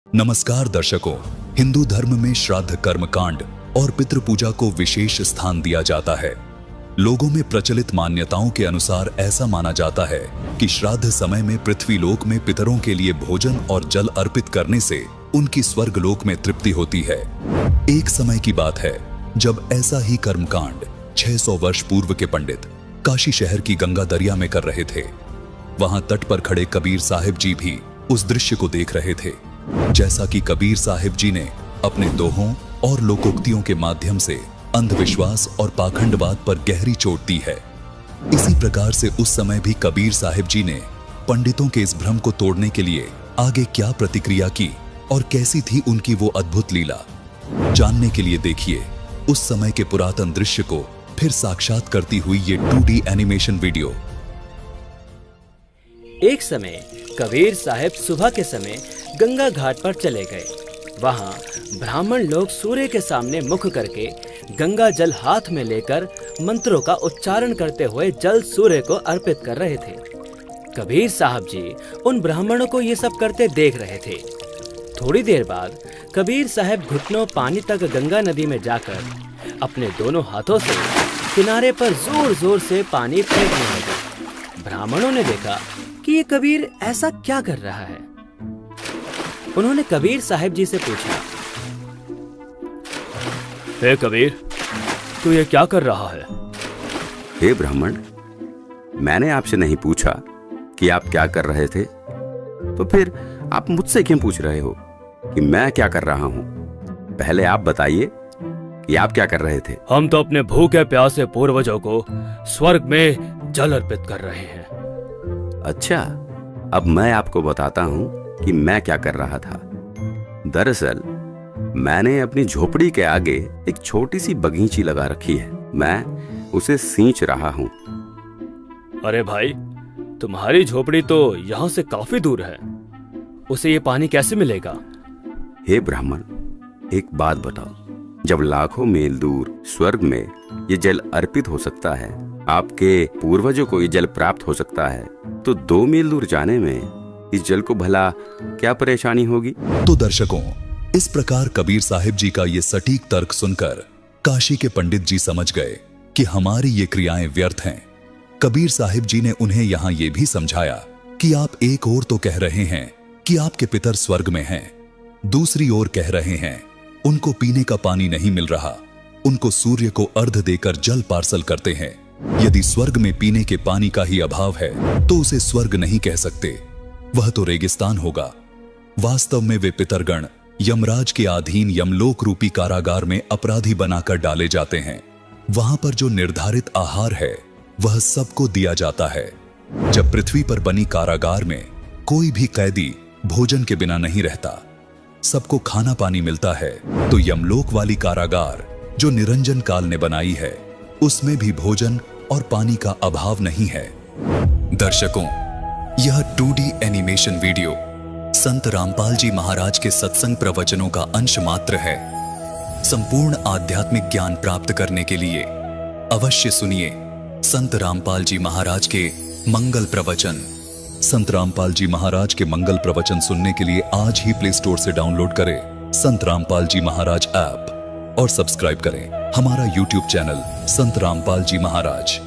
नमस्कार दर्शकों, हिंदू धर्म में श्राद्ध कर्म कांड और पितृ पूजा को विशेष स्थान दिया जाता है। लोगों में प्रचलित मान्यताओं के अनुसार ऐसा माना जाता है कि श्राद्ध समय में पृथ्वी लोक में पितरों के लिए भोजन और जल अर्पित करने से उनकी स्वर्ग लोक में तृप्ति होती है। एक समय की बात है जब ऐसा ही कर्मकांड 600 वर्ष पूर्व के पंडित काशी शहर की गंगा दरिया में कर रहे थे। वहां तट पर खड़े कबीर साहिब जी भी उस दृश्य को देख रहे थे। जैसा कि कबीर साहिब जी ने अपने दोहों और लोकोक्तियों के माध्यम से अंधविश्वास और पाखंडवाद पर गहरी चोट दी है, इसी प्रकार से उस समय भी कबीर साहिब जी ने पंडितों के इस भ्रम को तोड़ने के लिए आगे क्या प्रतिक्रिया की और कैसी थी उनकी वो अद्भुत लीला, जानने के लिए देखिए उस समय के पुरातन दृश्य को फिर साक्षात करती हुई ये 2D एनिमेशन वीडियो। एक समय कबीर साहब सुबह के समय गंगा घाट पर चले गए। वहां ब्राह्मण लोग सूर्य के सामने मुख करके गंगा जल हाथ में लेकर मंत्रों का उच्चारण करते हुए जल सूर्य को अर्पित कर रहे थे। कबीर साहब जी उन ब्राह्मणों को ये सब करते देख रहे थे। थोड़ी देर बाद कबीर साहब घुटनों पानी तक गंगा नदी में जाकर अपने दोनों हाथों से किनारे पर जोर जोर से पानी फेंकने लगे। ब्राह्मणों ने देखा कि ये कबीर ऐसा क्या कर रहा है। उन्होंने कबीर साहब जी से पूछा, हे कबीर, तू ये क्या कर रहा है? हे ब्राह्मण, मैंने आपसे नहीं पूछा कि आप क्या कर रहे थे, तो फिर आप मुझसे क्यों पूछ रहे हो कि मैं क्या कर रहा हूं? पहले आप बताइए कि आप क्या कर रहे थे। हम तो अपने भूखे प्यासे पूर्वजों को स्वर्ग में जल अर्पित कर रहे हैं। अच्छा, अब मैं आपको बताता हूं कि मैं क्या कर रहा था। दरअसल मैंने अपनी झोपड़ी के आगे एक छोटी सी बगीची लगा रखी है। मैं उसे सींच रहा हूं। अरे भाई, तुम्हारी झोपड़ी तो यहाँ से काफी दूर है, उसे ये पानी कैसे मिलेगा? हे ब्राह्मण, एक बात बताओ, जब लाखों मील दूर स्वर्ग में ये जल अर्पित हो सकता है, आपके पूर्वजों को ये जल प्राप्त हो सकता है, तो 2 मील दूर जाने में इस जल को भला क्या परेशानी होगी? तो दर्शकों, इस प्रकार कबीर साहिब जी का ये सटीक तर्क सुनकर काशी के पंडित जी समझ गए कि हमारी ये क्रियाएं व्यर्थ हैं। कबीर साहिब जी ने उन्हें यहाँ ये भी समझाया कि आप एक ओर तो कह रहे हैं कि आपके पितर स्वर्ग में हैं, दूसरी ओर कह रहे हैं उनको पीने का पानी नहीं मिल रहा, उनको सूर्य को अर्घ देकर जल पार्सल करते हैं। यदि स्वर्ग में पीने के पानी का ही अभाव है तो उसे स्वर्ग नहीं कह सकते, वह तो रेगिस्तान होगा। वास्तव में वे पितरगण यमराज के अधीन यमलोक रूपी कारागार में अपराधी बनाकर डाले जाते हैं। वहां पर जो निर्धारित आहार है वह सबको दिया जाता है। जब पृथ्वी पर बनी कारागार में कोई भी कैदी भोजन के बिना नहीं रहता, सबको खाना पानी मिलता है, तो यमलोक वाली कारागार जो निरंजन काल ने बनाई है उसमें भी भोजन और पानी का अभाव नहीं है। दर्शकों, यह 2D एनिमेशन वीडियो संत रामपाल जी महाराज के सत्संग प्रवचनों का अंश मात्र है। संपूर्ण आध्यात्मिक ज्ञान प्राप्त करने के लिए अवश्य सुनिए संत रामपाल जी महाराज के मंगल प्रवचन। संत रामपाल जी महाराज के मंगल प्रवचन सुनने के लिए आज ही प्ले स्टोर से डाउनलोड करें संत रामपाल जी महाराज ऐप और सब्सक्राइब करें हमारा YouTube चैनल संत रामपाल जी महाराज।